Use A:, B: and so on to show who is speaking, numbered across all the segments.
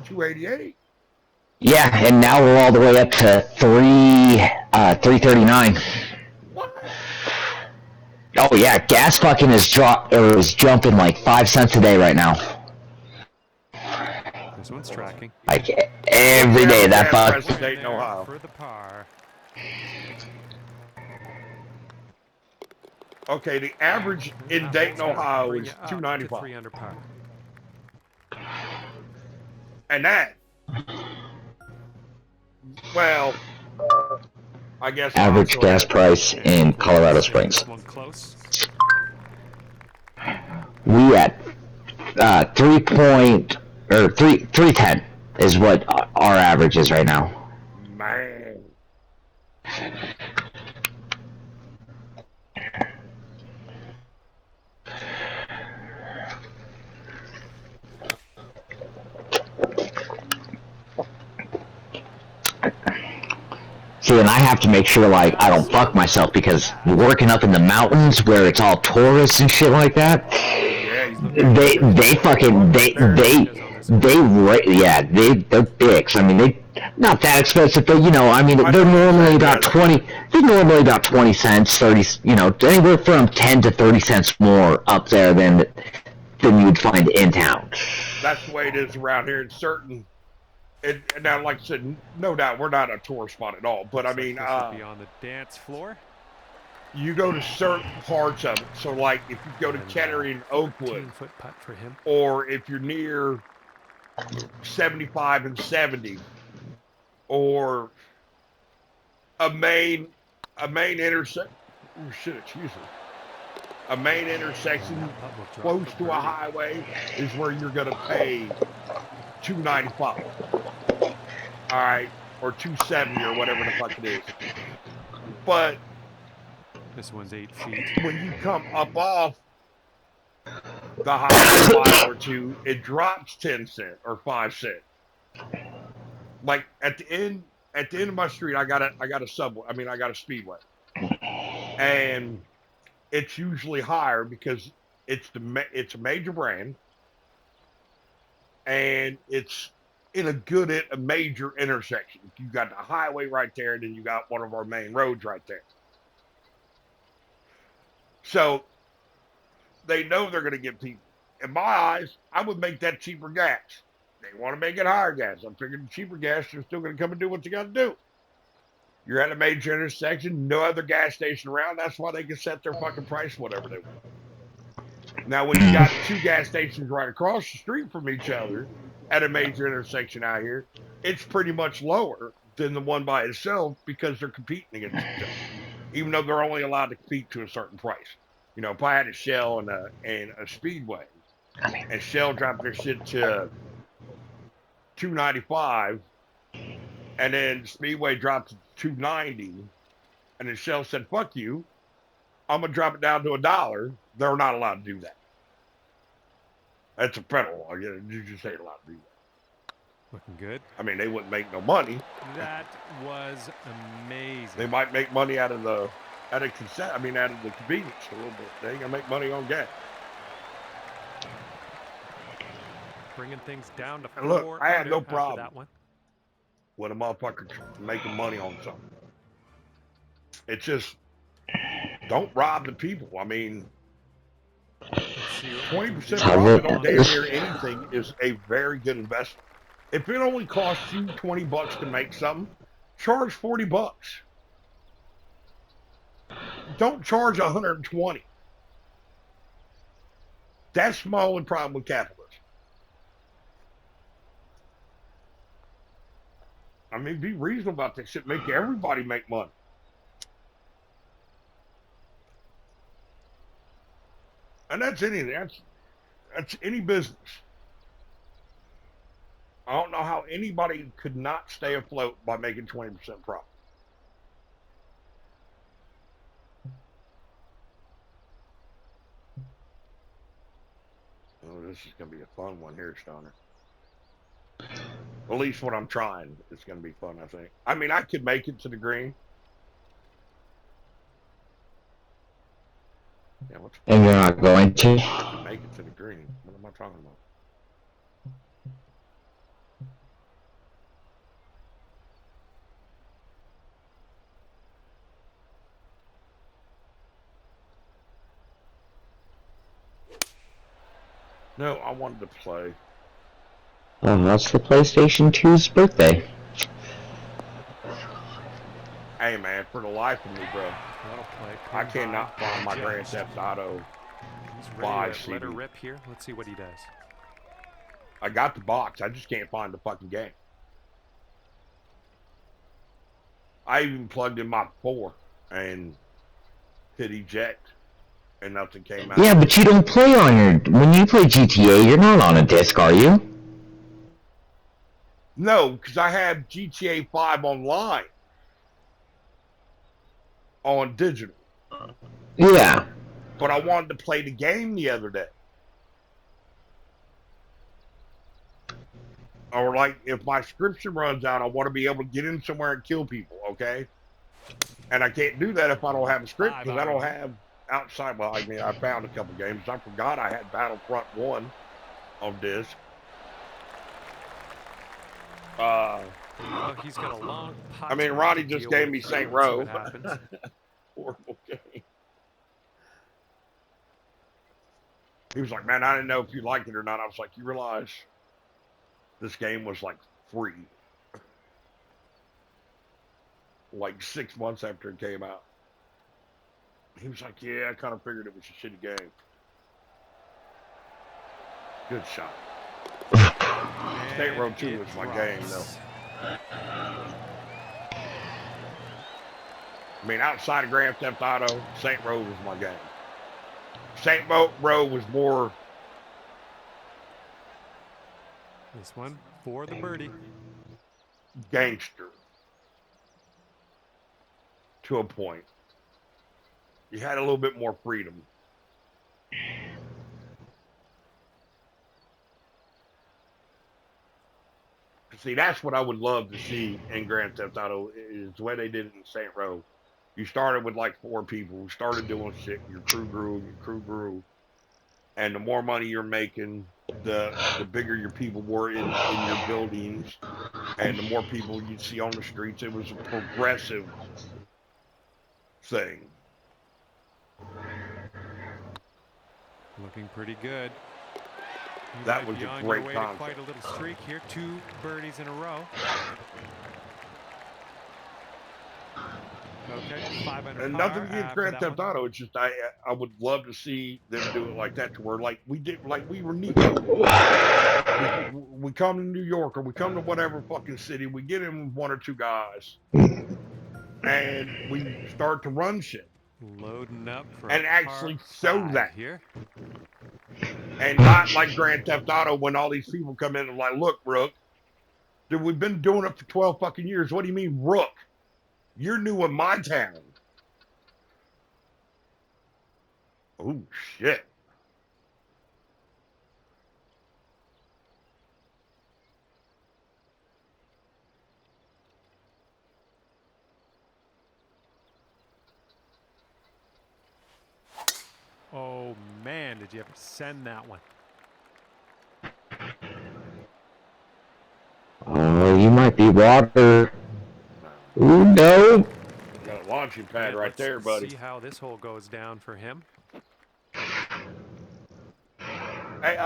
A: 288.
B: Yeah, and now we're all the way up to 339.
A: What?
B: Oh yeah, gas fucking is jumping like 5 cents a day right now.
C: This one's tracking.
B: Like
A: What's
B: every
A: the
B: day
A: average
B: that
A: gas
B: fuck.
A: price in Dayton, Ohio?
C: For the par.
A: Okay, the average in Dayton, Ohio is 295.
C: 3 under par.
A: And that, well, I guess
B: Average
A: also
B: gas
A: has,
B: price in Colorado Springs.
C: This one close.
B: We at 310 is what our average is right now.
A: man.
B: See, and I have to make sure, like, I don't fuck myself because working up in the mountains where it's all tourists and shit like that,
A: Yeah,
B: they're dicks. I mean, they not that expensive, but you know, I mean, they're normally about 20. They're normally about 20 cents, 30. You know, anywhere from 10 to 30 cents more up there than you'd find in town.
A: That's the way it is around here in certain. And now, like I said, no doubt we're not a tourist spot at all. But I mean,
C: be on the dance floor.
A: You go to certain parts of it. So, like if you go to Kettering and Oakwood,
C: putt for him.
A: or if you're near 75 and 70, or a main intersection. Oh shit! Excuse me. A main intersection close to a highway is where you're going to pay $295. All right, or $270 or whatever the fuck it is. But
C: this one's 8 feet.
A: When you come up off the highway mile or two, it drops 10 cents or 5 cents. Like at the end of my street, I got a subway. I mean, I got a speedway, and it's usually higher because it's a major brand, and it's in a major intersection. You got the highway right there, and then you got one of our main roads right there. So they know they're going to get people. In my eyes, I would make that cheaper gas. They want to make it higher gas. I'm figuring cheaper gas, they're still going to come and do what they got to do. You're at a major intersection, no other gas station around. That's why they can set their fucking price whatever they want. Now, when you got two gas stations right across the street from each other at a major intersection out here, it's pretty much lower than the one by itself because they're competing against each other, even though they're only allowed to compete to a certain price. You know, if I had a Shell and a Speedway, and Shell dropped their shit to $2.95, and then Speedway dropped to $2.90, and then Shell said, "Fuck you, I'm gonna drop it down to $1." They're not allowed to do that. That's a federal law. You just ain't allowed to do that.
C: Looking good.
A: I mean, they wouldn't make no money.
C: That was amazing.
A: They might make money out of the convenience a little bit. They ain't gonna make money on gas.
C: Bringing things down to 4.
A: And look, I had no problem
C: that one.
A: with a motherfucker making money on something. It's just, don't rob the people. I mean, 20% profit on damn near anything is a very good investment. If it only costs you $20 to make something, charge $40. Don't charge $120. That's my only problem with capitalism. I mean, be reasonable about that shit. Make everybody make money. And that's anything. That's any business. I don't know how anybody could not stay afloat by making 20% profit. Oh, this is going to be a fun one here, Stoner. At least what I'm trying is going to be fun, I think. I mean, I could make it to the green. Yeah,
B: and you're not going to?
A: Make it to the green. What am I talking about? No, I wanted to play.
B: Oh, that's the PlayStation 2's birthday.
A: Hey, man, for the life of me, bro,
C: That'll play.
A: I
C: Come
A: cannot
C: by.
A: find my
C: Judge.
A: Grand Theft Auto
C: He's
A: 5
C: ready to
A: CD.
C: let her rip here. Let's see what he does.
A: I got the box. I just can't find the fucking game. I even plugged in my 4 and hit eject, and nothing came out.
B: Yeah, but you don't play on your... When you play GTA, you're not on a disc, are you?
A: No, because I have GTA 5 online on digital.
B: Yeah.
A: But I wanted to play the game the other day. Or like, if my subscription runs out, I want to be able to get in somewhere and kill people, okay? And I can't do that if I don't have a script, because I don't have outside. Well, I mean, I found a couple games. I forgot I had Battlefront 1 on disc.
C: Oh, he's got a long putt.
A: I mean, Ronnie just gave me Saint Row. Horrible game. He was like, man, I didn't know if you liked it or not. I was like, you realize this game was like free like 6 months after it came out. He was like, yeah, I kind of figured it was a shitty game. Good shot. Saint Row 2 was my game, though. I mean, outside of Grand Theft Auto, Saint Row was my game. Saint Row was more...
C: This one for the birdie.
A: Gangster. To a point. You had a little bit more freedom. See, that's what I would love to see in Grand Theft Auto, is the way they did it in Saint Row. You started with like 4 people who started doing shit. Your crew grew. And the more money you're making, the bigger your people were in your buildings. And the more people you'd see on the streets. It was a progressive thing.
C: Looking pretty good.
A: That was a great concept.
C: Quite a little streak here. 2 birdies in a row. Okay, 5 under
A: and
C: par
A: nothing against Grand Theft Auto. It's just I would love to see them do it like that, to where like we did, like we were Nico. We come to New York, or we come to whatever fucking city. We get in with 1 or 2 guys, and we start to run shit.
C: Loading up for
A: and actually show that
C: here.
A: And not like Grand Theft Auto, when all these people come in and like, look, Rook, dude, we've been doing it for 12 fucking years. What do you mean, Rook? You're new in my town. Oh, shit.
C: Oh, man, did you ever send that one?
B: Oh, you might be water. Ooh, no.
A: Got a launching pad right there, buddy.
C: See how this hole goes down for him.
A: Hey,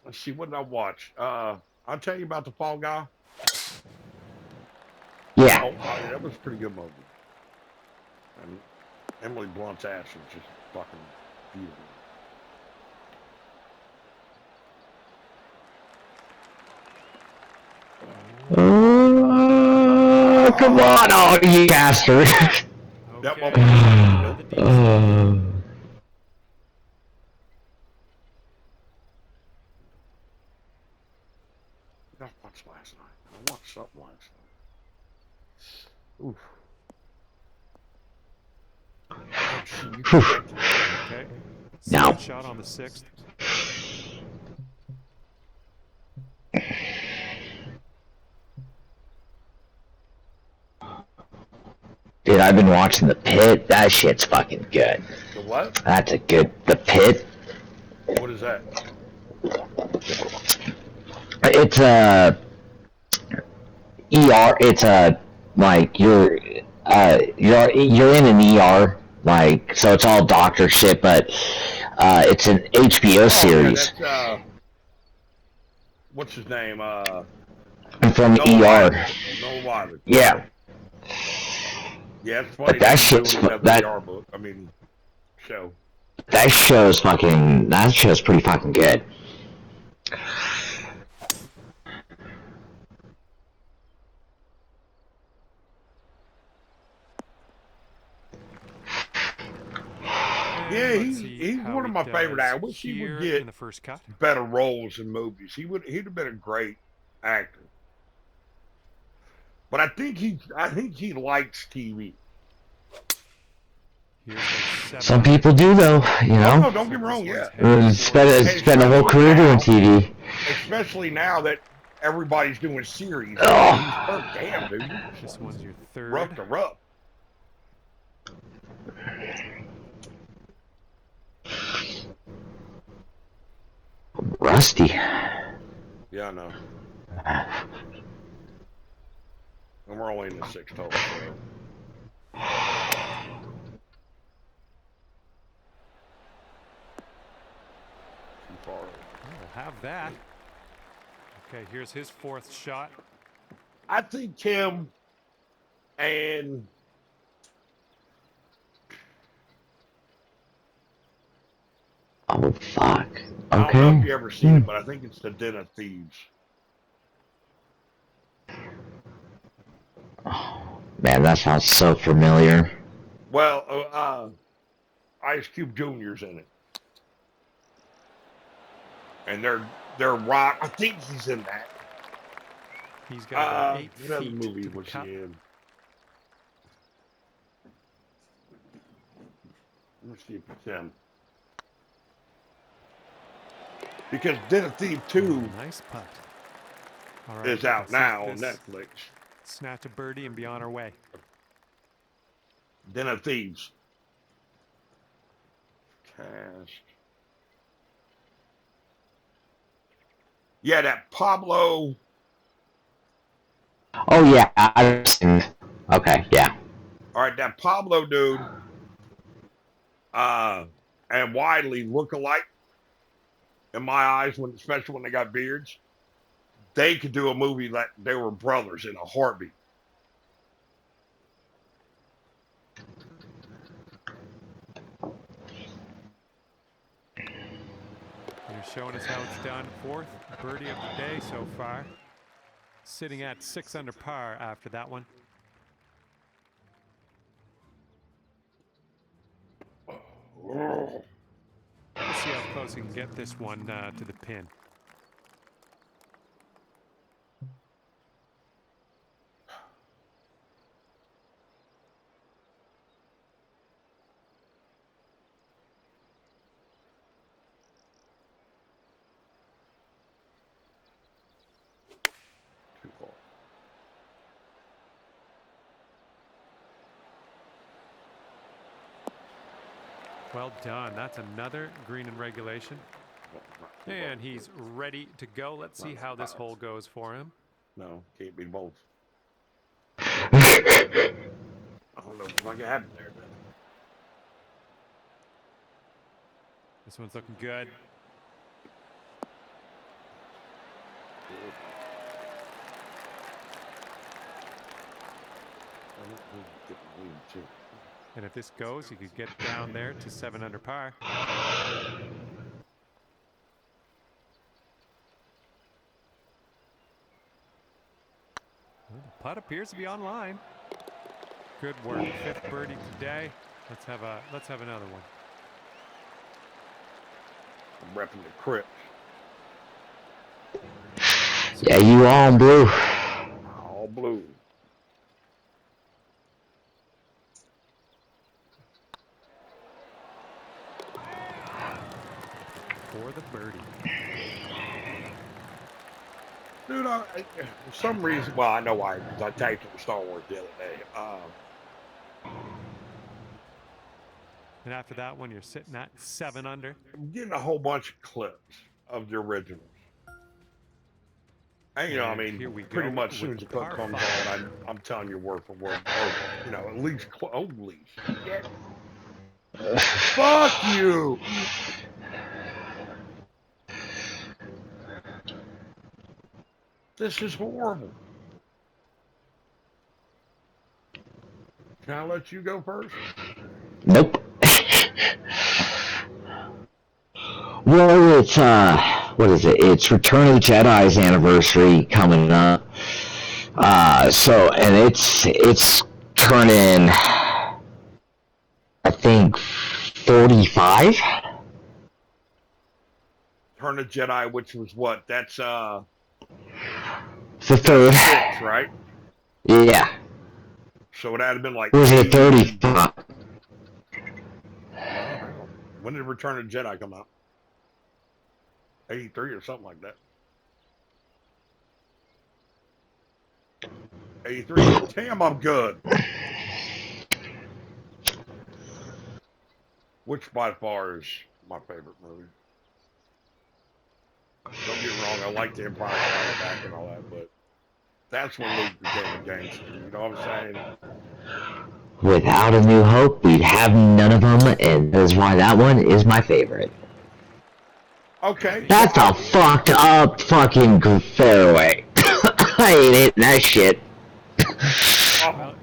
A: let's see, what did I watch? I'll tell you about the Fall Guy.
B: Yeah.
A: Oh, yeah, that was a pretty good movie. And Emily Blunt's ass was just fucking beautiful.
B: Come on, oh, you bastard.
A: That one. I watched last night. I watched something last night. Oof.
C: Okay.
B: No.
C: Shot on the 6th.
B: Dude, I've been watching The Pit. That shit's fucking good.
A: The what?
B: That's a good... The Pit.
A: What is that?
B: It's a... ER. It's a... Like, you're in an ER. Like, so it's all doctor shit, but it's an HBO series.
A: Yeah, what's his name?
B: And from
A: Noah
B: ER.
A: Wiley. Noah Wiley.
B: Yeah.
A: Yeah, it's funny
B: That
A: that he's
B: shit's
A: doing another
B: that
A: ER book. I mean, show.
B: that show's pretty fucking good.
A: Yeah,
C: And let's see
A: he's
C: how
A: one of
C: he
A: my favorite
C: does
A: actors. I wish he would
C: here
A: get
C: in the first cut.
A: better roles in movies. He'd have been a great actor. But I think he likes TV.
C: Here's the 7
B: Some
C: under.
B: people do, though. You
A: Oh
B: know,
A: no, don't get me
C: This
A: wrong.
C: one's
A: Yeah,
C: headed
A: and
B: spend a whole career doing TV.
A: especially now that everybody's doing series.
B: Oh,
A: He's perfect. Damn, dude,
C: This one's your third.
A: rough to rough.
B: rusty.
A: Yeah, I know. And we're only in the sixth hole. So. Too far.
C: We'll have that. Okay, here's his fourth shot.
A: I think him and
B: Oh fuck.
A: I don't know if
B: Okay.
A: you ever seen it, but I think it's the Den of Thieves.
B: Oh, man, that sounds so familiar.
A: Well, Ice Cube Jr.'s in it, and they're rock. I think he's in that.
C: He's got about 8
A: What other
C: feet
A: movie
C: to the
A: was
C: cup.
A: he in? Let me see if it's him. Because Den of Thieves 2
C: Nice putt. All right,
A: is out
C: let's
A: now
C: see
A: on
C: this.
A: Netflix.
C: Snatch a birdie and be on our way.
A: Den of Thieves. Cast. Yeah, that Pablo.
B: Oh yeah, I've seen. Okay, yeah.
A: All right, that Pablo dude. And Wiley look alike in my eyes, especially when they got beards. They could do a movie like they were brothers in a heartbeat.
C: They're showing us how it's done. Fourth birdie of the day so far. Sitting at 6 under par after that one. Let's see how close he can get this one to the pin.
A: Too far.
C: Well done. That's another green in regulation. And he's ready to go. Let's see how this hole goes for him.
A: No, can't be both. I don't know what happened there. Then.
C: This one's looking good. And if this goes, you could get down there to 7 under par. Well, the putt appears to be online. Good work. Fifth birdie today. Let's have another one.
A: I'm repping the Crips.
B: Yeah, you all in blue.
A: All blue.
C: For the birdie.
A: Dude, for some reason, well, I know why, because I tagged him Star Wars the other day.
C: And after that one, you're sitting at 7 under.
A: I'm getting a whole bunch of clips of the originals. And, you know, I mean, pretty much as soon as the clip comes on, I'm telling you word for word. Or, you know, at least, yeah. Fuck you! This is horrible. Can I let you go first?
B: Nope. Well, it's, what is it? It's Return of the Jedi's anniversary coming up. And it's turning, I think, 45?
A: Return of Jedi, which was what? That's,
B: The third.
A: 6, right?
B: Yeah.
A: So it had been like...
B: Was it 35?
A: When did Return of Jedi come out? 83 or something like that. 83. Damn, I'm good. Which by far is my favorite movie. Don't get me wrong, I like the Empire Strikes Back and all that, but that's when Luke became a gangster. You know what I'm saying?
B: Without A New Hope, we'd have none of them, and that's why that one is my favorite.
A: Okay.
B: That's a fucked up fucking fairway. I ain't hitting that shit.
C: Well,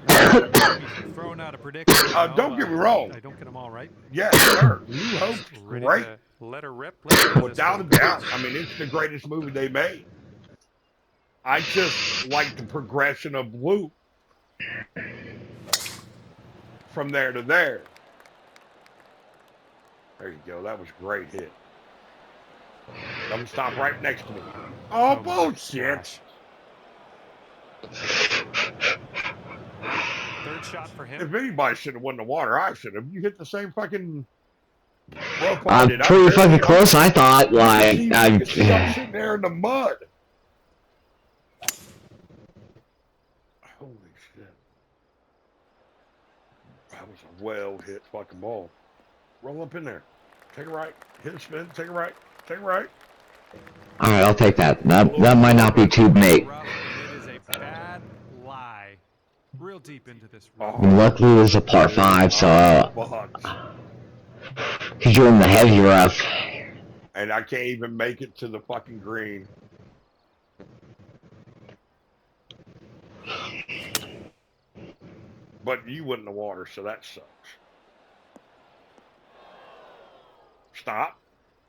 C: throwing out a prediction.
A: Don't get me wrong.
C: I don't get them all right.
A: Yes, sir. New Hope's
C: Ready
A: great.
C: to let her rip. Let's do this
A: Without a
C: one.
A: doubt. I mean, it's the greatest movie they made. I just like the progression of Luke from there to there. There you go. That was a great hit. Don't stop right next to me. Oh, bullshit.
C: Third shot for him.
A: If anybody should have won the water, I should have. You hit the same fucking rope I
B: I'm
A: did.
B: pretty fucking close, I thought. Like,
A: I'm sitting there in the mud. Holy shit. That was a well hit fucking ball. Roll up in there. Take a right. Hit a spin. Take a right. Take a right.
B: Alright, I'll take that. That might not be too big.
C: It is a bad lie. Real deep into this rough.
B: Luckily, there's a par 5, so he's doing the heavy rough.
A: And I can't even make it to the fucking green. But you went in the water, so that sucks. Stop.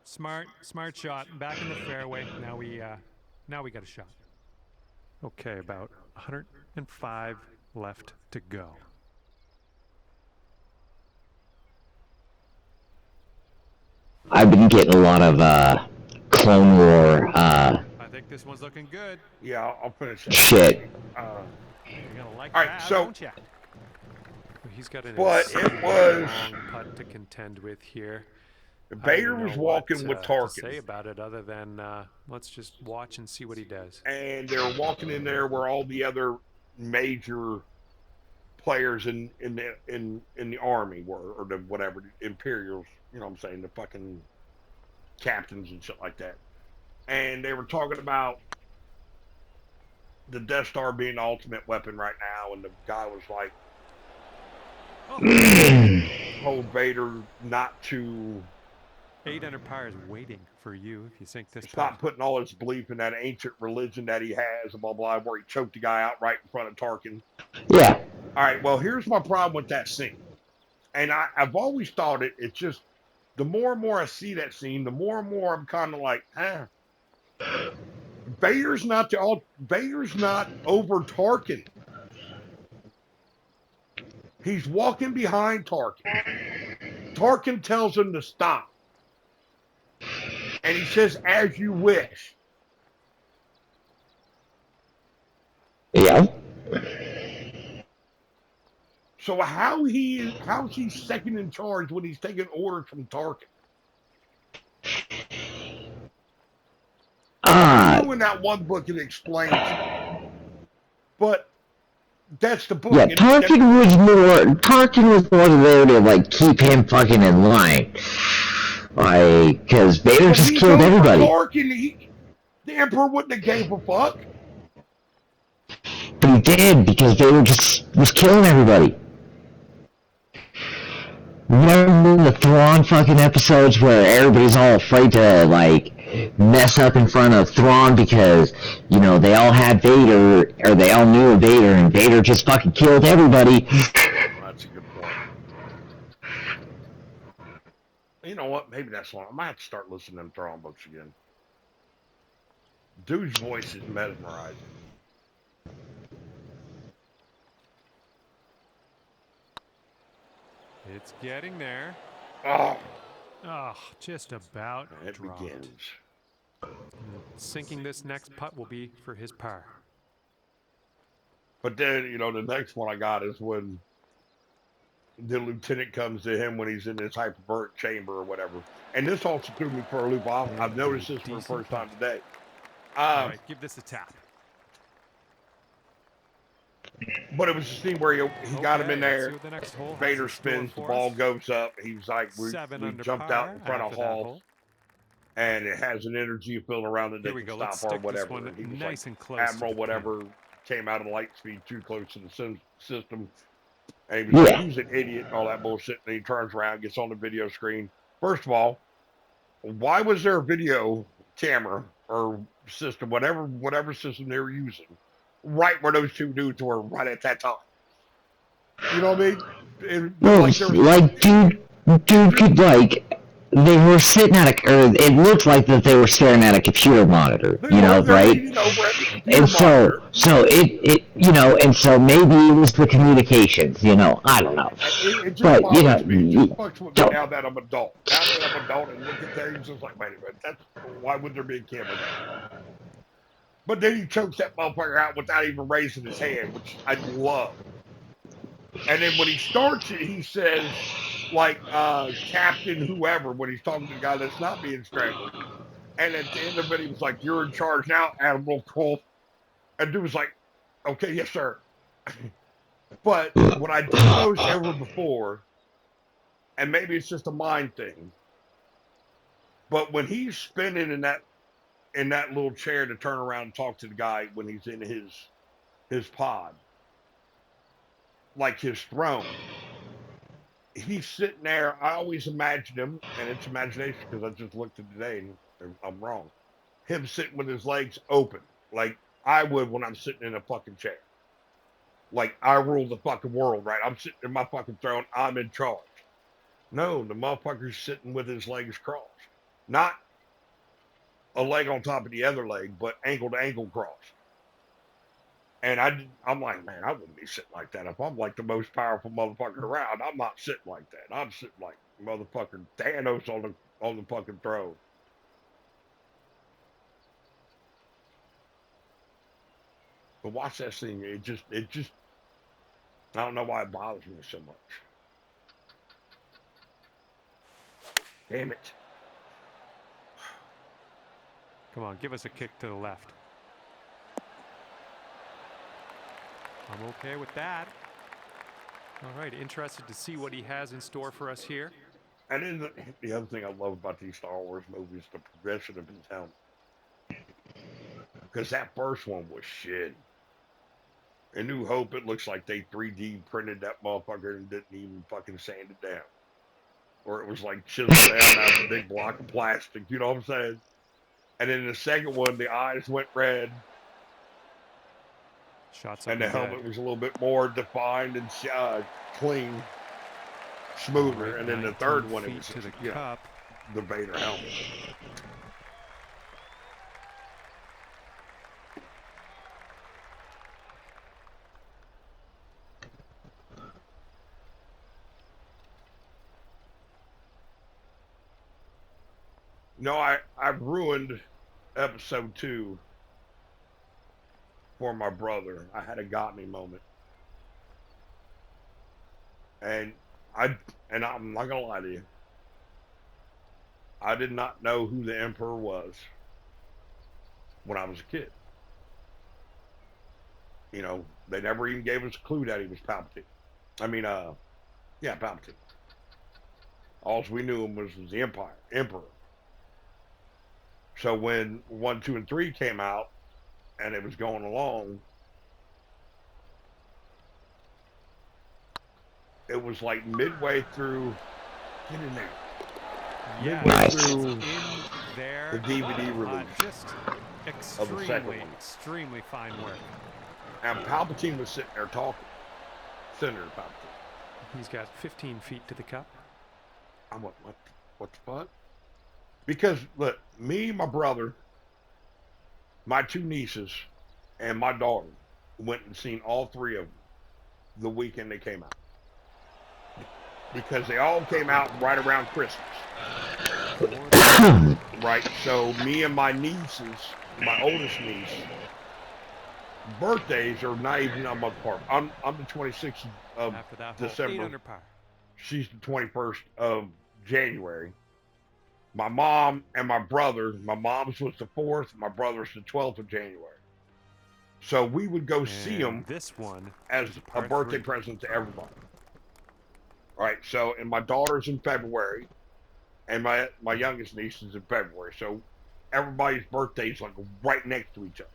C: Smart shot. Back in the fairway. Now we got a shot. Okay, about 105 left to go.
B: I've been getting a lot of Clone War
C: I think this one's looking good.
A: Yeah, I'll finish it.
B: shit.
C: You're gonna like
A: All right,
C: that,
A: so-
C: won't ya? He's got an
A: But it
C: insanely
A: was-
C: long putt to contend with here.
A: Vader
C: I don't
A: was
C: know
A: walking
C: what,
A: with
C: to say
A: Tarkin.
C: about it other than let's just watch and see what he does.
A: And they were walking in there where all the other major players in the army were, or the whatever, the Imperials, you know what I'm saying, the fucking captains and shit like that. And they were talking about the Death Star being the ultimate weapon right now, and the guy was like, told Vader not to
C: 800 par is waiting for you if you sink this
A: stop
C: putt.
A: putting all his belief in that ancient religion that he has, and blah, blah, where he choked the guy out right in front of Tarkin.
B: Yeah.
A: All right, well, here's my problem with that scene. And I've always thought it's just, the more and more I see that scene, the more and more I'm kind of like, Vader's not over Tarkin. He's walking behind Tarkin. Tarkin tells him to stop. And he says, as you wish.
B: Yeah.
A: So how's he second in charge when he's taking orders from Tarkin? I know in that one book it explains it. But that's the book.
B: Yeah, Tarkin was more there to, like, keep him fucking in line. Like, because Vader just killed everybody.
A: Tarkin, the Emperor wouldn't have gave a fuck.
B: But he did, because Vader just was killing everybody. Remember the Thrawn fucking episodes where everybody's all afraid to, like, mess up in front of Thrawn because, you know, they all had Vader, or they all knew Vader, and Vader just fucking killed everybody.
A: That's a good point. You know what? Maybe that's one. I might have to start listening to them Thrawn books again. Dude's voice is mesmerizing.
C: It's getting there.
A: Oh,
C: Oh, just about
A: it
C: dropped.
A: begins.
C: Sinking this next putt will be for his par.
A: But then, you know, the next one I got is when the lieutenant comes to him when he's in this hyperbaric chamber or whatever. And this also threw me for a loop. I've noticed this for the first time today.
C: All right, give this a tap.
A: But it was a scene where he got him in there.
C: The next hole
A: Vader spins, the ball goes up. He's like, we jumped out in front of Hall. And it has an energy field around it that can stop or whatever. And he was nice, like, and close Admiral whatever came out of light speed too close to the system. And he was like, he's an idiot and all that bullshit. And he turns around, gets on the video screen. First of all, why was there a video camera or system, whatever system they were using, right where those two dudes were right at that time? You know what I mean?
B: Dude could, like, they were sitting at it looked like that they were staring at a computer monitor, right? And so it, and so maybe it was the communications, I don't know.
A: It just fucks with me now that I'm adult. Now that I'm adult and look at things, it's like, wait a minute, why would there be a camera there? But then he chokes that motherfucker out without even raising his hand, which I love. And then when he starts it, he says, like, Captain whoever, when he's talking to the guy that's not being strangled. And at the end of it, he was like, you're in charge now, Admiral Cole. And dude was like, okay, yes, sir. But what I did notice ever before, and maybe it's just a mind thing, but when he's spinning in that little chair to turn around and talk to the guy when he's in his pod, like his throne, he's sitting there. I always imagine him, and it's imagination because I just looked at today and I'm wrong. Him sitting with his legs open, like I would when I'm sitting in a fucking chair. Like I rule the fucking world, right? I'm sitting in my fucking throne. I'm in charge. No, the motherfucker's sitting with his legs crossed. Not a leg on top of the other leg, but ankle to ankle crossed. And I'm like, man, I wouldn't be sitting like that. If I'm like the most powerful motherfucker around, I'm not sitting like that. I'm sitting like motherfucking Thanos on the fucking throne. But watch that scene. It just I don't know why it bothers me so much. Damn it.
C: Come on, give us a kick to the left. I'm okay with that. All right, interested to see what he has in store for us here.
A: And then the other thing I love about these Star Wars movies, the progression of his helmet. Because that first one was shit. In New Hope, it looks like they 3D printed that motherfucker and didn't even fucking sand it down. Or it was like chiseled down out of a big block of plastic, you know what I'm saying? And then the second one, the eyes went red. And the helmet was a little bit more defined and clean, smoother. And then the third one, it was just, the Vader helmet. No, I've ruined episode 2 for my brother. I had a got me moment. And I'm not gonna lie to you. I did not know who the Emperor was when I was a kid. You know, they never even gave us a clue that he was Palpatine. Palpatine. All we knew him was the Emperor. So when 1, 2, and 3 came out, and it was going along, it was like midway through. Get in there.
C: Yeah,
A: midway
B: Nice.
A: through
C: in there.
A: the DVD release
C: Just
A: of the second
C: extremely,
A: one.
C: extremely fine work.
A: And Palpatine was sitting there talking. Senator Palpatine.
C: He's got 15 feet to the cup.
A: I went, what the fuck? Because look, me, my brother, my two nieces, and my daughter went and seen all three of them the weekend they came out. Because they all came out right around Christmas. Right? So me and my nieces, my oldest niece, birthdays are not even a month apart. I'm the 26th of
C: After that hole, 8
A: December.
C: under par.
A: She's the 21st of January. My mom and my brother, my mom's was the 4th, my brother's the 12th of January. So we would go see them
C: This one
A: as
C: is
A: a
C: par
A: birthday
C: 3.
A: present to everybody. All right, so, and my daughter's in February, and my youngest niece is in February. So everybody's birthdays like right next to each other.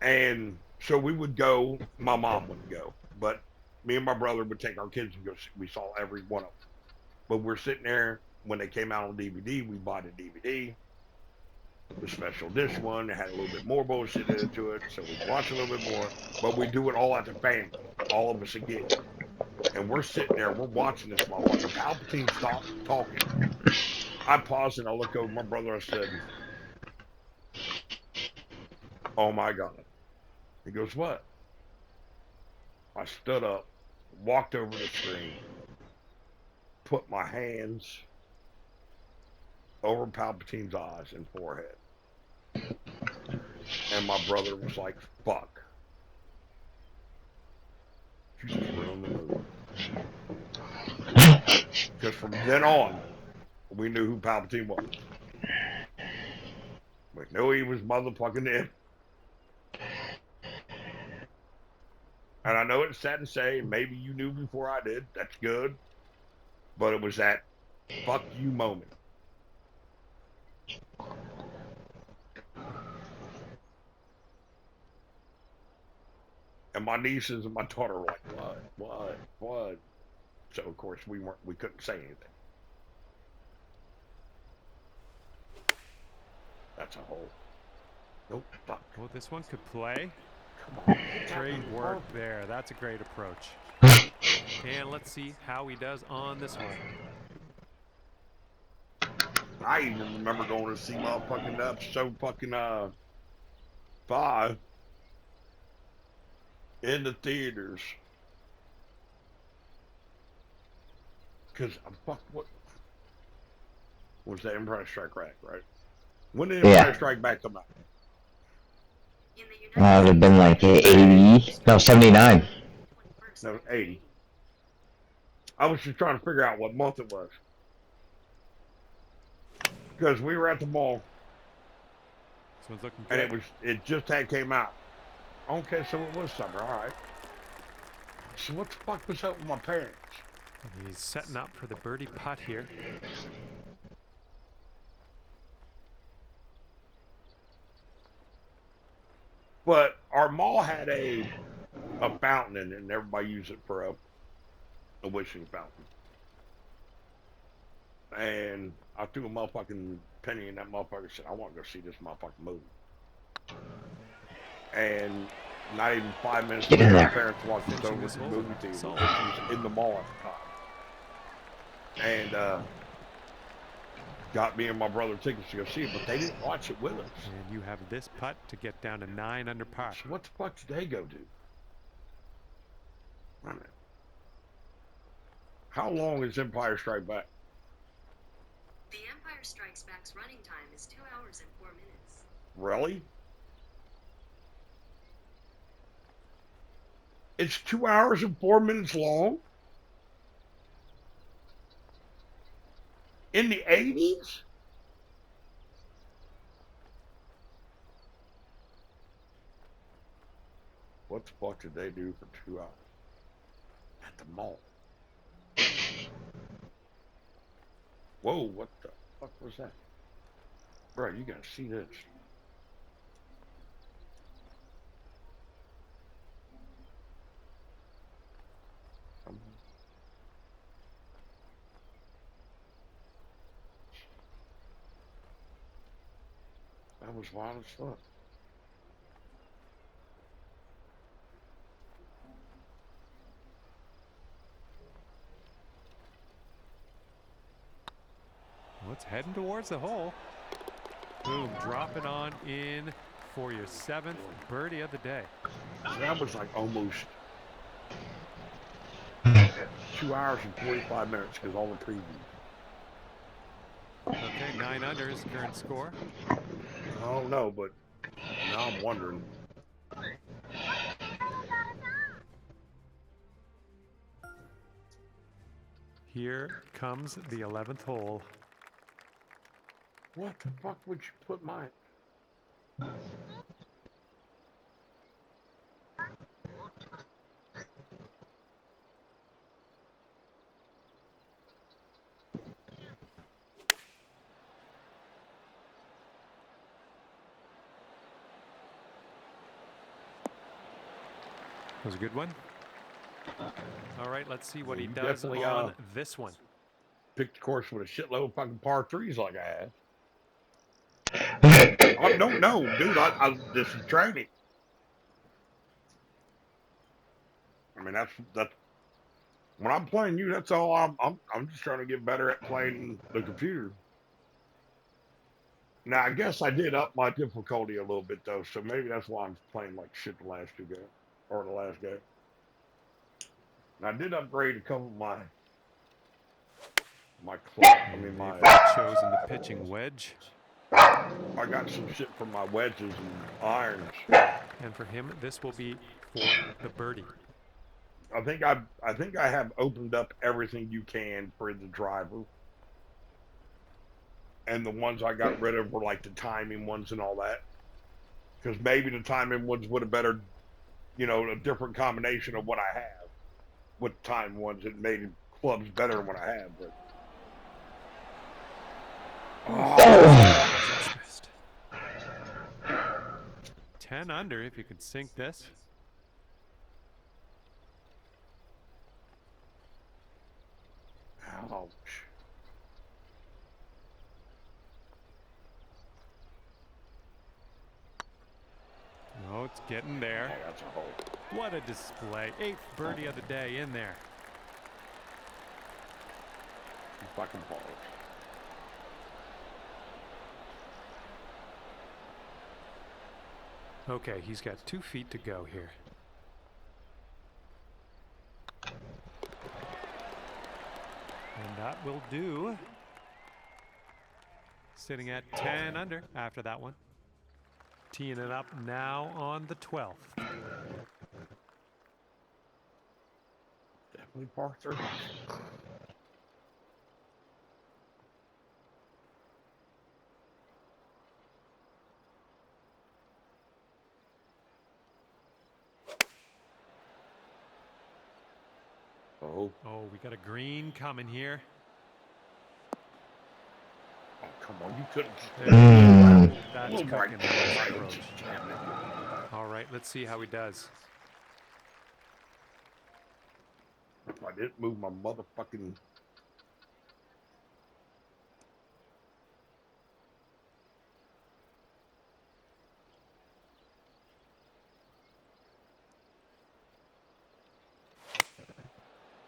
A: And so we would go, my mom wouldn't go, but me and my brother would take our kids and go see, we saw every one of them. But we're sitting there, when they came out on DVD, we bought a DVD, the special edition one, that had a little bit more bullshit into it, so we watch a little bit more, but we do it all as a family, all of us again. And we're sitting there, we're watching this motherfucker. Palpatine's talking. I paused and I looked over at my brother. I said, "Oh my God." He goes, "What?" I stood up, walked over the screen, put my hands over Palpatine's eyes and forehead. And my brother was like, "Fuck. You just ruined the movie." Because from then on, we knew who Palpatine was. We knew he was motherfucking dead. And I know it's sad to say, maybe you knew before I did. That's good. But it was that fuck you moment. And my nieces and my daughter were like, what? So of course we couldn't say anything. That's a whole. Nope, fuck.
C: Well, this one could play.
A: Come on.
C: Great work there. That's a great approach. And let's see how he does on this hole.
A: I even remember going to see motherfucking episode fucking 5 in the theaters. Cause fuck, what was that? Empire Strike Back, right? When did Empire Strike Back come out?
B: That would have been like 80, no, 79.
A: No, 80. I was just trying to figure out what month it was. Because we were at the mall.
C: This one's looking good.
A: And it just had came out. Okay, so it was summer, alright. So what the fuck was up with my parents?
C: He's setting up for the birdie putt here.
A: But our mall had a fountain in it, and everybody used it for a wishing fountain. And I threw a motherfucking penny in that motherfucker and said, I want to go see this motherfucking movie. And not even 5 minutes later, my parents walked us over to the movie theater. It was in the mall at the time. And got me and my brother tickets to go see it, but they didn't watch it with us.
C: And you have this putt to get down to 9 under par.
A: So what the fuck did they go do? I mean, how long is Empire Strike Back?
D: The Empire Strikes Back's running time is 2 hours and 4 minutes.
A: Really? It's 2 hours and 4 minutes long? In the 80s? What the fuck did they do for 2 hours? At the mall. Whoa, what the fuck was that? Bro, you gotta see this. was wild as fuck.
C: Well, it's heading towards the hole. Boom, drop it on in for your 7th birdie of the day.
A: So that was like almost 2 hours and 45 minutes because all the previews.
C: Okay, 9 under is the current score.
A: I don't know, but now I'm wondering.
C: Here comes the 11th hole.
A: What the fuck would you put mine?
C: That was a good one. All right, let's see what he
A: You
C: does
A: definitely,
C: on this one.
A: Picked the course with a shitload of fucking par threes like I had. I don't know, dude. This is training. I mean, that's when I'm playing you. That's all. I'm just trying to get better at playing the computer. Now, I guess I did up my difficulty a little bit though, so maybe that's why I'm playing like shit the last two games or the last game. And I did upgrade a couple of my club. I mean, my
C: chosen the pitching wedge.
A: I got some shit from my wedges and irons.
C: And for him, this will be for the birdie.
A: I think I have opened up everything you can for the driver. And the ones I got rid of were like the timing ones and all that. Because maybe the timing ones would have better, a different combination of what I have. With time ones that made clubs better than what I have. But
C: oh. 10 under if you could sink this.
A: Ouch.
C: Oh, it's getting there.
A: Oh, that's a hole.
C: What a display. 8th birdie of the day in there.
A: You fucking balls.
C: Okay, he's got 2 feet to go here. And that will do. Sitting at 10 under after that one. Teeing it up now on the 12th.
A: Definitely par 3.
C: Oh, we got a green coming here.
A: Oh, come on. You couldn't.
C: That's
A: Oh, my
C: cooking.
A: God.
C: All right, let's see how he does.
A: If I didn't move my motherfucking...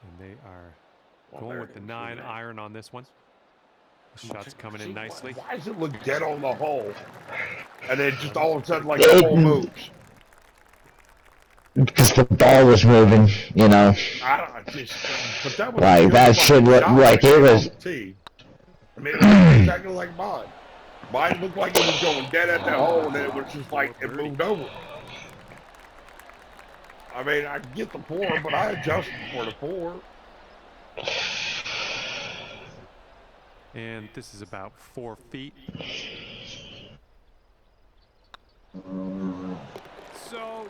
C: And they are going with the 9 iron on this one. The shot's coming in nicely.
A: Why does it look dead on the hole? And then just all of a sudden, like, the hole moves.
B: Because the ball was moving,
A: I don't just... But that was
B: like, that shit, like, it was...
A: I mean, it was exactly like mine. Mine looked like it was going dead at that hole, and then it was just like, it moved over. I mean, I get the 4, but I adjusted for the 4.
C: And this is about 4 feet.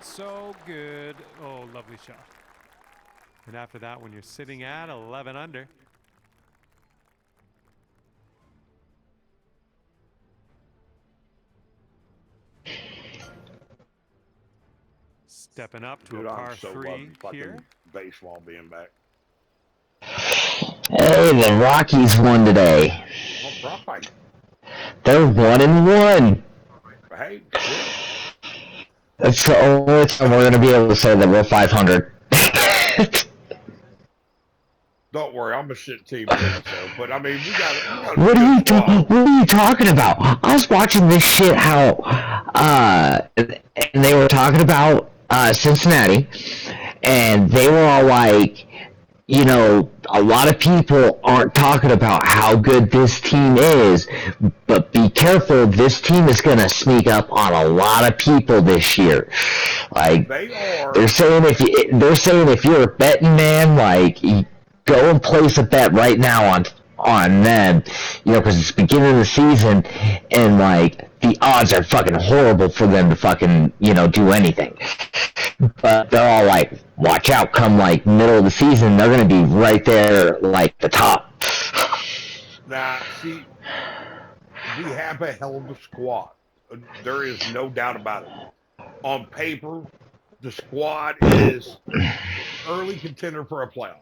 C: So good. Oh, lovely shot. And after that, when you're sitting at 11 under. Stepping up to a par 3 here.
A: Baseball being back.
B: Hey, the Rockies won today.
A: Well, right.
B: They're 1-1.
A: Hey, shit.
B: That's the only time we're going to be able to say that we're 500.
A: Don't worry, I'm a shit team too. So, but I mean, we got a
B: What are
A: good
B: you
A: squad.
B: what are you talking about? I was watching this shit how and they were talking about Cincinnati, and they were all like, you know, a lot of people aren't talking about how good this team is, but be careful, this team is going to sneak up on a lot of people this year. Like,
A: They are.
B: they're saying if you're a betting man, like, go and place a bet right now on them, you know, because it's the beginning of the season, and like the odds are fucking horrible for them to fucking, you know, do anything. But they're all like, watch out, come like middle of the season, they're gonna be right there, like the top.
A: Now, see, we have a hell of a squad. There is no doubt about it. On paper, the squad is early contender for a playoff.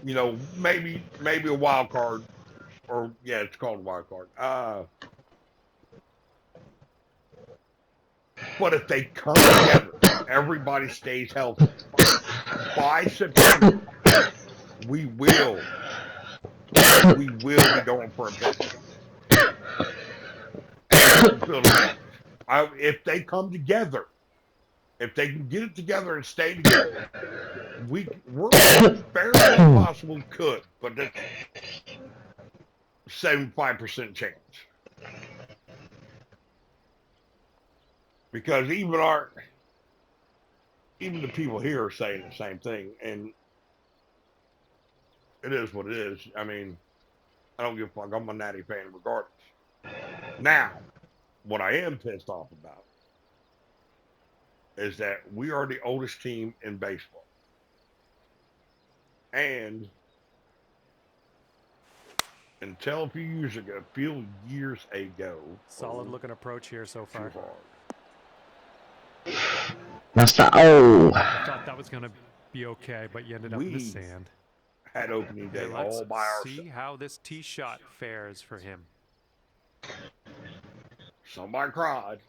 A: You know, maybe a wild card, or yeah, it's called a wild card. But if they come together, everybody stays healthy. By September, we will be going for a pennant. And home field advantage. If they come together, if they can get it together and stay together, we're fairly possible could, but that's 75% chance. Because even the people here are saying the same thing, and it is what it is. I mean, I don't give a fuck. I'm a Natty fan regardless. Now, what I am pissed off about is that we are the oldest team in baseball. And until a few years ago,
C: Solid looking approach here so far.
A: too hard.
B: That's not. Oh,
C: I thought that was going to be okay, but you ended up in the sand.
A: Had opening day
C: Let's
A: all by ourselves.
C: see how this tee shot fares for him.
A: Somebody cried.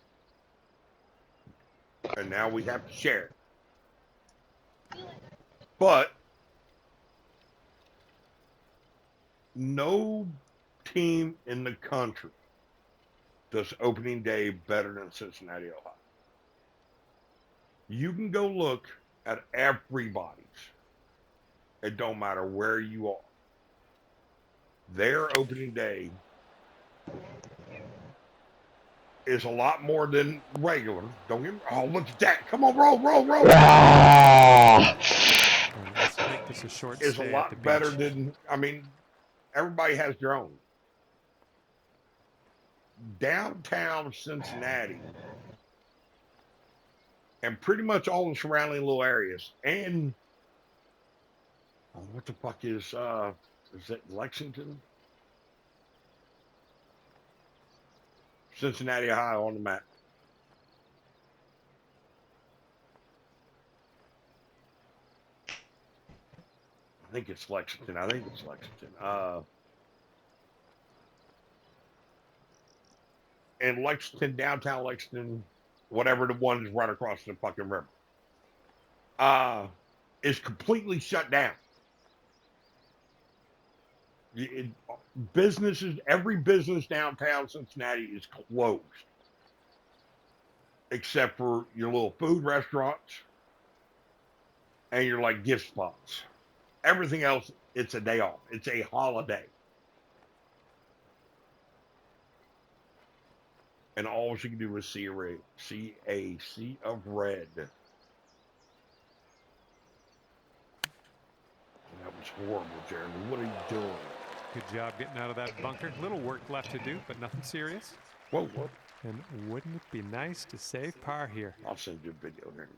A: And now we have to share it. But no team in the country does opening day better than Cincinnati, Ohio. You can go look at everybody's. It don't matter where you are. Their opening day is a lot more than regular. Don't get me. Oh, look at that! Come on, roll!
C: Let's make this a short
A: Is a
C: stay at the
A: lot
C: beach.
A: better than. I mean, everybody has their own. Downtown Cincinnati and pretty much all the surrounding little areas, and what the fuck is it Lexington? Cincinnati, Ohio on the map. I think it's Lexington. And Lexington, downtown Lexington, whatever the one is right across the fucking river, is completely shut down. Every business downtown Cincinnati is closed, except for your little food restaurants and your like gift spots. Everything else, it's a day off. It's a holiday. And all she can do is see a sea of red. And that was horrible, Jeremy. What are you doing?
C: Good job getting out of that bunker. Little work left to do, but nothing serious.
A: Whoa.
C: And wouldn't it be nice to save par here?
A: I'll send you a video here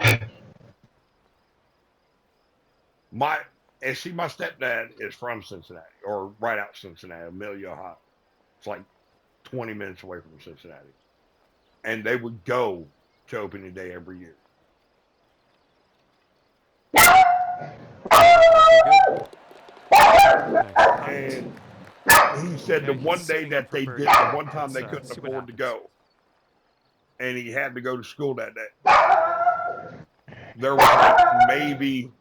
A: in a minute. My stepdad is from Cincinnati, or right out Cincinnati, Amelia, Ohio. It's like 20 minutes away from Cincinnati. And they would go to opening day every year. And he said the
C: Okay, he's
A: one day
C: setting up
A: that
C: for
A: they
C: birdie.
A: did, the one time
C: Let's,
A: they couldn't
C: see what
A: afford to
C: happens.
A: go, and he had to go to school that day. There was like maybe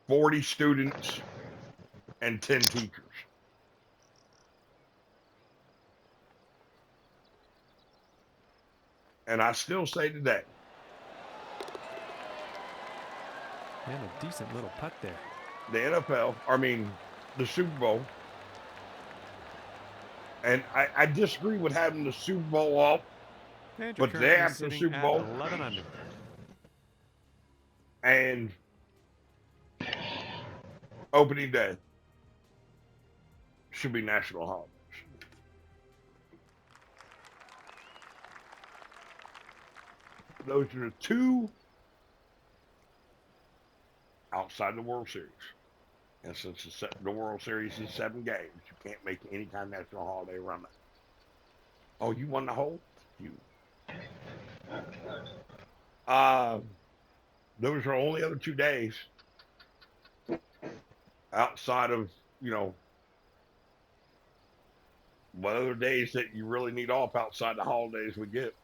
A: 40 students and 10 teachers. And I still say today,
C: And a decent little putt there.
A: the NFL, I mean, the Super Bowl, and I disagree with having the Super Bowl off,
C: And you're
A: but the day
C: currently
A: after the
C: sitting
A: Super
C: at
A: Bowl
C: 11 under.
A: and opening day should be national holidays. Those are the two outside the World Series. And since the World Series is 7 games, you can't make any kind of national holiday around that. Oh, you won the whole? You. Those are only other 2 days outside of, what other days that you really need off outside the holidays we get.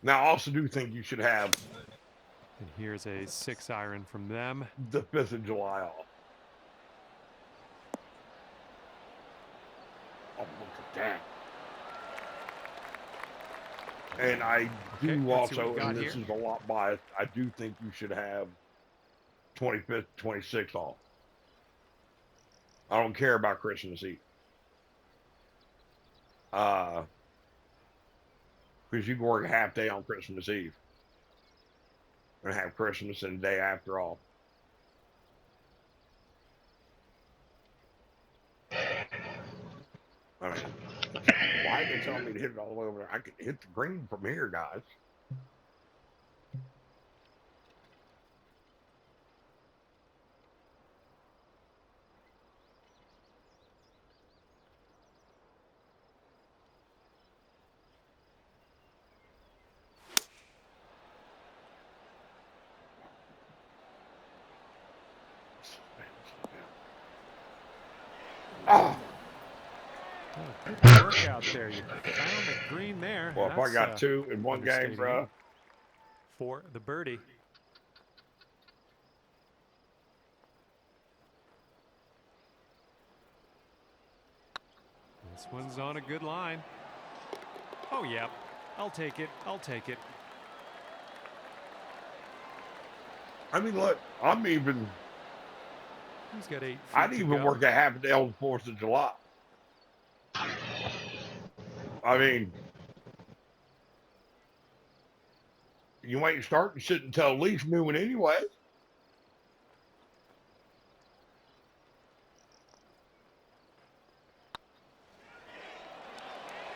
A: Now, I also do think you should have
C: And here's a 6-iron from them.
A: the 5th of July off. Oh, look at that. And I do
C: let's see what
A: also,
C: we got
A: and this
C: here.
A: is a lot biased, I do think you should have 25th, 26th off. I don't care about Christmas Eve. Because you can work a half day on Christmas Eve and have Christmas and the day after off. I mean, why are they telling me to hit it all the way over there? I can hit the green from here, guys. Oh,
C: Good work out there. You found the green there.
A: well, if I got 2 in one game,
C: understating
A: bro.
C: it. For the birdie. This one's on a good line. Oh, yeah. I'll take it. I'll take it.
A: I mean, look,
C: He's got 8 feet
A: I'd
C: to
A: even
C: go.
A: work a half a day on the 4th of July. I mean, you ain't starting shit until at least noon anyway.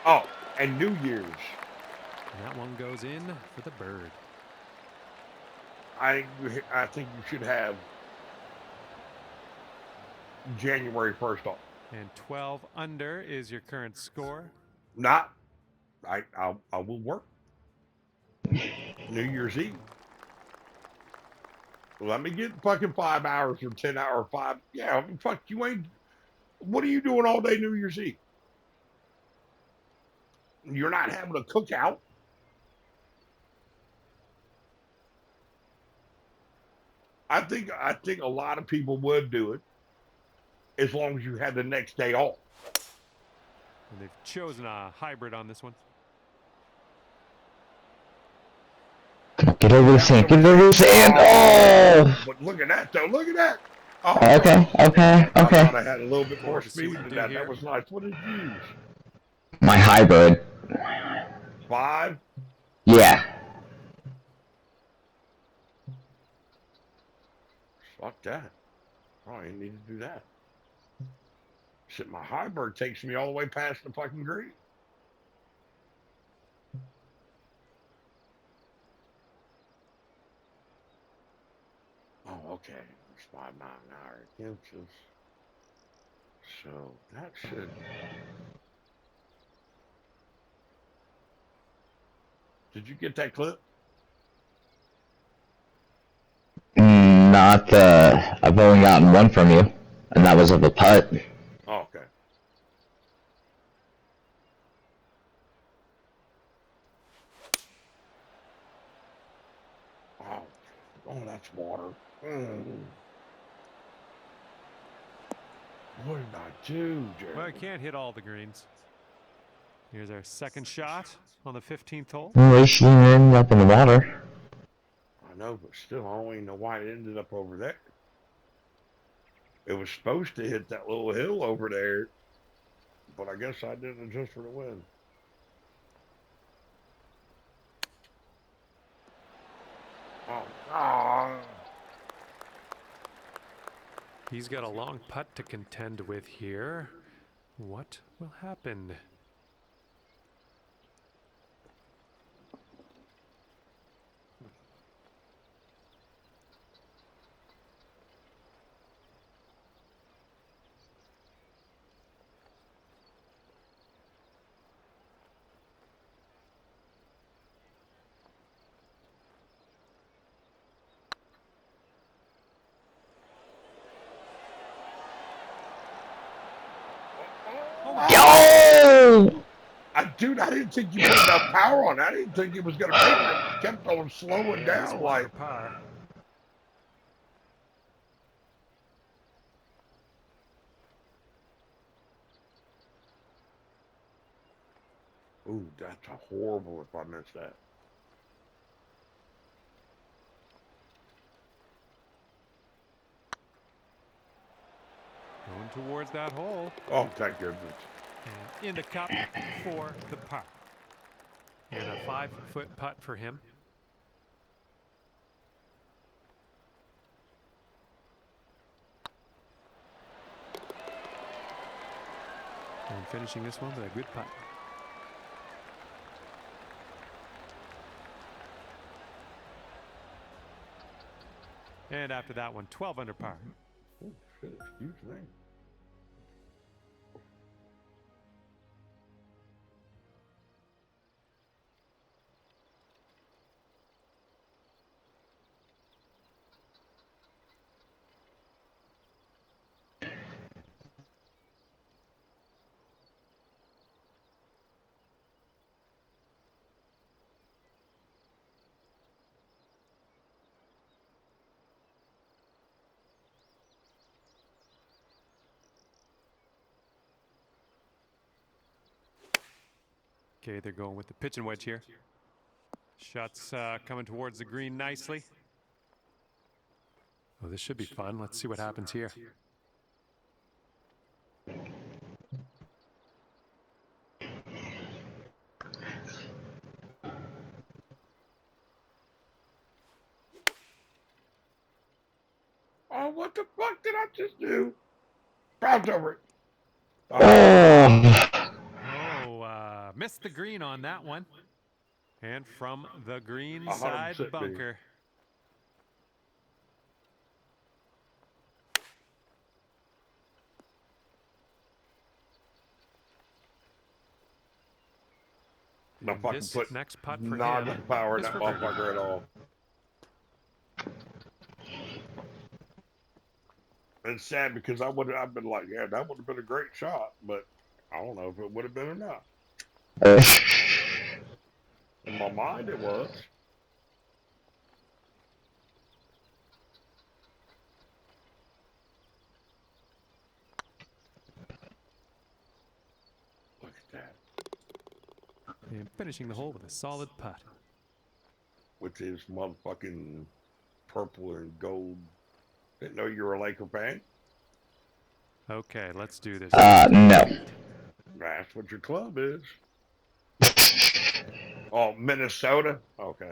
A: Oh, and New Year's.
C: And that one goes in for the bird.
A: I think you should have January 1st off.
C: And 12 under is your current score.
A: Not, I will work New Year's Eve. Let me get fucking 5 hours or 10 hours, 5. Yeah, I mean, fuck, you ain't. What are you doing all day New Year's Eve? You're not having a cookout. I think a lot of people would do it as long as you had the next day off.
C: And they've chosen a hybrid on this one.
B: Get over the sand. Get over the sand. Oh!
A: But look at that, though. Look at that. Oh,
B: Okay.
A: I thought
B: Okay.
A: I had a little bit more
C: To see what
A: speed
C: you
A: than
C: do
A: that.
C: here.
A: That was nice. What did you use?
B: My hybrid.
A: 5?
B: Yeah.
A: Fuck that. Oh, I didn't need to do that. Shit, my hybrid takes me all the way past the fucking green. Oh, okay. It's 5 mile an hour inches. So that should. Did you get that clip?
B: not. I've only gotten one from you, and that was of a putt.
A: Oh, okay. Oh, that's water. What did I do, Jerry?
C: Well, I can't hit all the greens. Here's our second shot on the 15th hole.
B: At least you didn't end up in the water.
A: I know, but still, I don't even know why it ended up over there. It was supposed to hit that little hill over there, but I guess I didn't adjust for the wind. Oh.
C: He's got a long putt to contend with here. What will happen?
B: Yo!
A: Dude, I didn't think you put enough power on. I didn't think it was going to make it. It kept on slowing
C: Yeah,
A: down like.
C: par.
A: Ooh, that's horrible if I missed that.
C: Going towards that hole.
A: Oh, thank goodness.
C: And in the cup for the par. And a 5-foot putt for him. And finishing this one with a good putt. And after that one, 12 under par.
A: Oh, shit, excuse me.
C: Okay, they're going with the pitch and wedge here. Shots coming towards the green nicely. Oh, this should be fun. Let's see what happens here.
A: Oh, what the fuck did I just do? Bounce over it.
C: Missed the green on that one. And from the green
A: 100%
C: side bunker.
A: No fucking
C: This
A: put
C: next putt for
A: not
C: him.
A: enough power in
C: is
A: that
C: for birdie.
A: motherfucker at all. It's sad because I've been like, yeah, that would have been a great shot, but I don't know if it would have been or not. In my mind, it was. Look at that.
C: And finishing the hole with a solid putt.
A: With his motherfucking purple and gold. Didn't know you were a Laker fan.
C: Okay, let's do this.
B: No.
A: That's what your club is. Oh, Minnesota? Okay.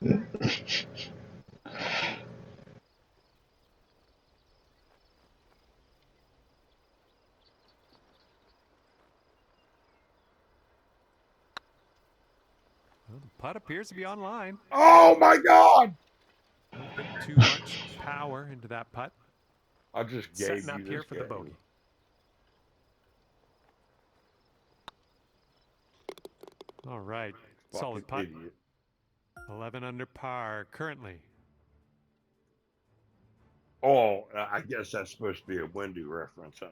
C: Well, the putt appears to be online.
A: Oh my God!
C: Don't put too much power into that putt.
A: I just gave
C: Setting
A: you
C: up
A: this
C: here for the
A: game.
C: bogey. All right, solid putt.
A: Idiot.
C: 11 under par currently.
A: Oh, I guess that's supposed to be a windy reference, huh?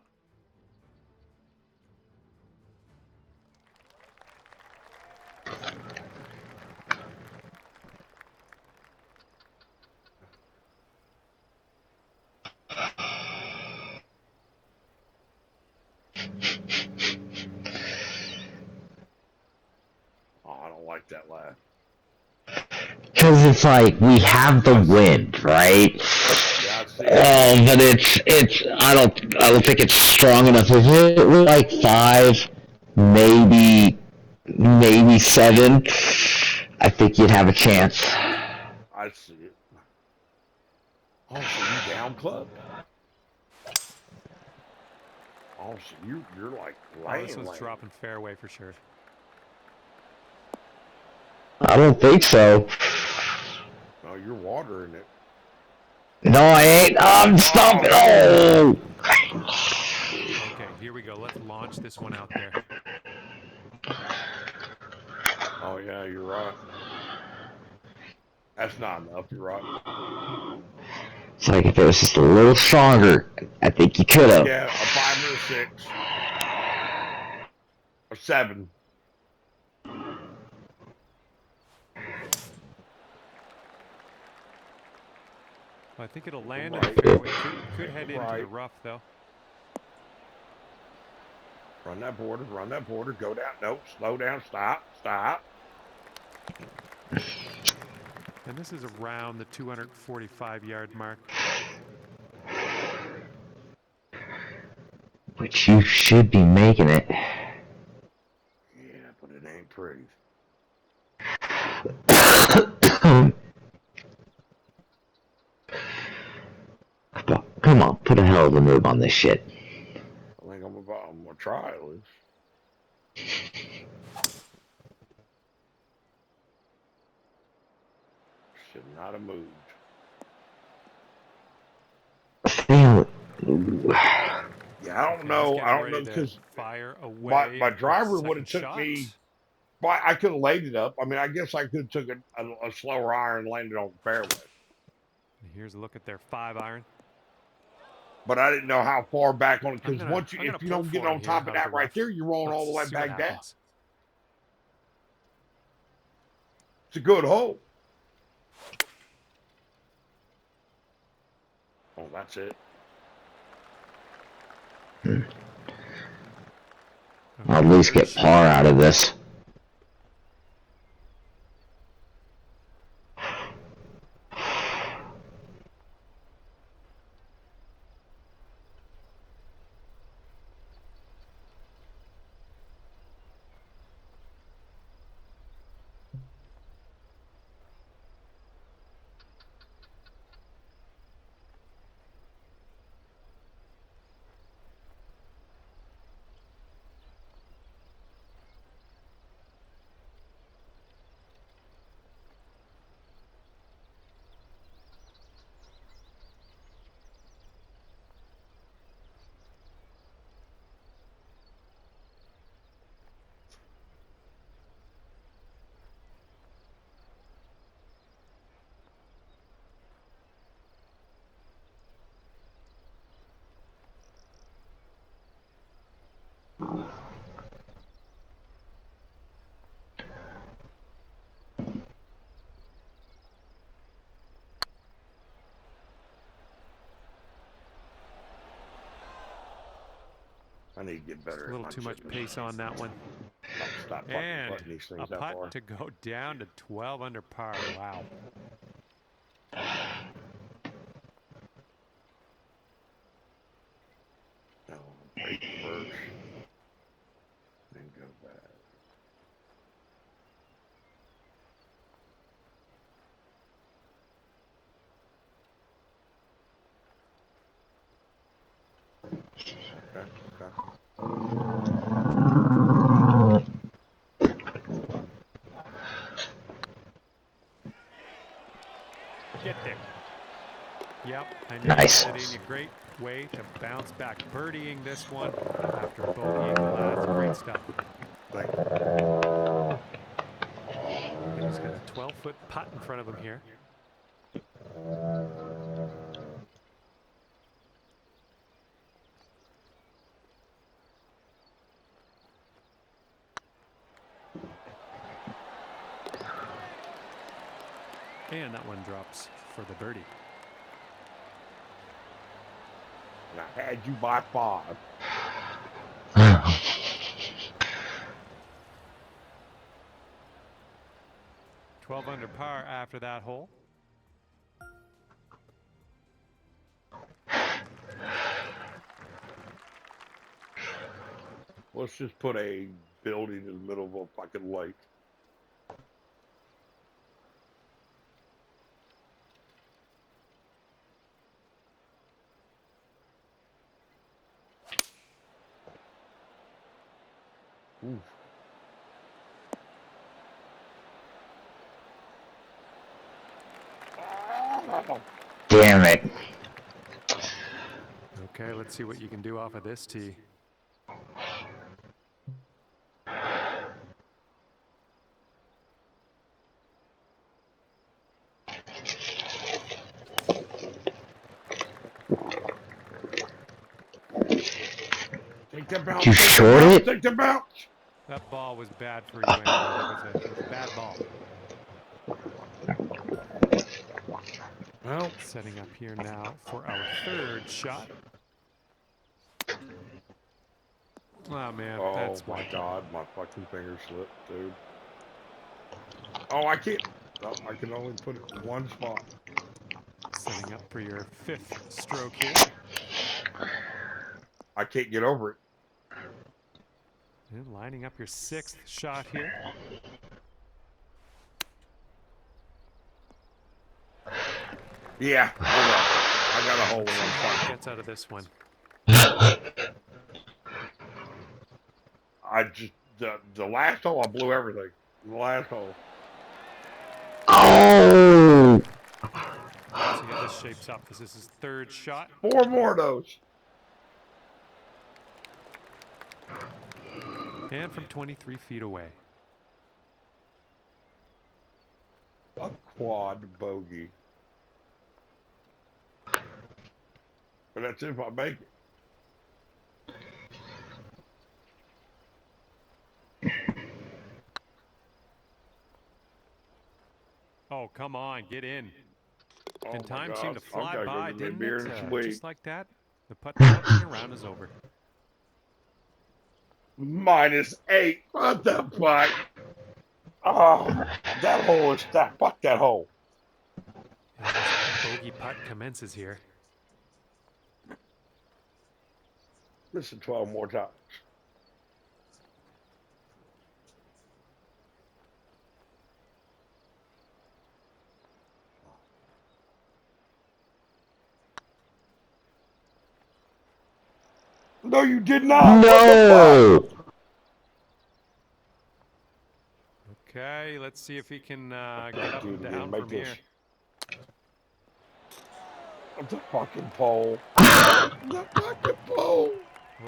A: Oh, I don't like that laugh.
B: Because it's like we have the
A: I see it.
B: wind, right?
A: Yeah, I see it.
B: But I don't think it's strong enough. If it were like 5, maybe 7, I think you'd have a chance.
A: I see it. Oh, so you down clubbed? Oh, so you're like
C: Oh, this one's
A: laying.
C: dropping fairway for sure.
B: I don't think so.
A: Oh, you're watering it.
B: No, I ain't. I'm stopping. Oh!
C: Okay, here we go. Let's launch this one out there.
A: Oh yeah, you're right. That's not enough. You're right.
B: It's like if it was just a little stronger, I think you could have.
A: Yeah, a 5 or a 6, a 7.
C: I think it'll land in
A: Right.
C: the fairway. Could head into the
A: Right.
C: rough though.
A: Run that border. Run that border. Go down. Nope. Slow down. Stop. Stop.
C: And this is around the 245-yard mark.
B: Which you should be making it.
A: Yeah, but it ain't pretty.
B: Come on, put a hell of a move on this shit.
A: I think I'm gonna try at least. Should not have moved. Yeah, I don't know. I don't know because
C: fire away.
A: my driver would have took
C: shot.
A: me. But I could have laid it up. I mean, I guess I could have took a slower iron and landed on the fairway.
C: Here's a look at their 5-iron.
A: But I didn't know how far back on it because if you don't get on
C: here,
A: top of
C: how's
A: that
C: the
A: right
C: rough?
A: there, you're rolling all the way
C: See what
A: back down.
C: happens.
A: It's a good hole. Oh, that's it.
B: I'll at least get par out of this.
A: I need to get better.
C: A little too much pace on that one.
A: Stop
C: And
A: putting these things
C: a
A: that far.
C: putt to go down to 12 under par. Wow.
A: No, break first, then go back. Okay, okay.
C: Get there. Yep, I knew
B: Nice.
C: that in a great way to bounce back. Birdieing this one after bogeying the last. Great stuff.
A: Thank you.
C: And he's got a 12-foot putt in front of him here. And that one drops for the birdie.
A: And I had you by 5.
C: 12 under par after that hole.
A: Let's just put a building in the middle of a fucking lake. Oof.
B: Damn it.
C: Okay, let's see what you can do off of this tee.
A: Take the bounce.
B: You short it?
A: Take the bounce.
C: That ball was bad for you anyway. It was a bad ball.
A: Well,
C: Setting up here now for our third shot. Oh, man.
A: oh
C: That's
A: my
C: wacky.
A: God, my fucking finger slipped, dude. Oh, I can't. Oh, I can only put it in one spot.
C: Setting up for your 5th stroke here.
A: I can't get over it.
C: And lining up your 6th shot here.
A: Yeah, hold on. I got a hole in one spot.
C: Gets out of this one.
A: I just the last hole I blew everything. The last hole.
B: Oh!
C: See how this shapes up. This is his 3rd shot.
A: 4 more of those.
C: And from 23 feet away.
A: A quad bogey. But that's if I make it.
C: Oh, come on, get in.
A: Oh
C: And
A: my
C: time
A: gosh,
C: seemed to
A: I've
C: fly
A: gotta go
C: by,
A: get me a
C: didn't
A: beer
C: it?
A: and some weed.
C: Just like that, the putt-putt round is over.
A: -8. What the fuck? Oh, that hole is that. Fuck that hole.
C: And this bogey putt commences here.
A: Listen 12 more times. No, you did not.
B: No!
C: Okay, let's see if he can get up and down from here.
A: The fucking pole. The fucking pole.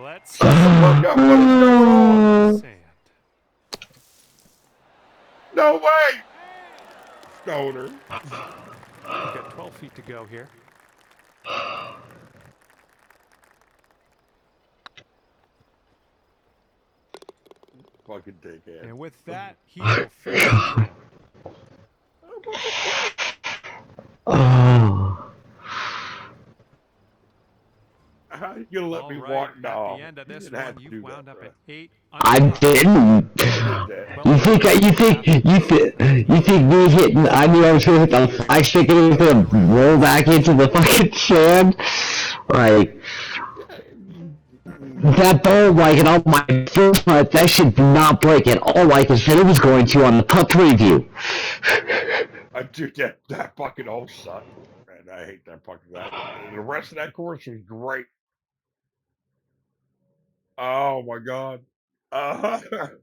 C: Let's
A: Shut the fuck up. What is going on?
C: sand.
A: No way. Stoner.
C: We've got 12 feet to go here.
A: Fucking dickhead.
C: And with that, he will finish the round.
B: Oh.
A: How you gonna let
C: All
A: me
C: right,
A: walk?
C: at
A: No,
C: the end of
A: you
C: this
A: didn't have
C: one,
A: to
C: you've
A: do
C: wound
A: that,
C: up
A: bro.
C: at 8
B: I
C: under par.
B: didn't. You think me hitting, I knew I was gonna hit the ice stick and it was gonna roll back into the fucking sand? Like, that ball, like, and on my first putt, that should not break at all like it said it was going to on the putt preview.
A: Dude, that fucking hole sucked. Man, I hate that fucking that. The rest of that course was great. Oh my god. And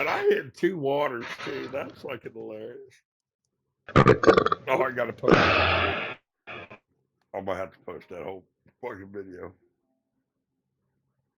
A: I hit 2 waters too. That's fucking hilarious. Oh, I gotta post that. I might have to post that whole fucking video.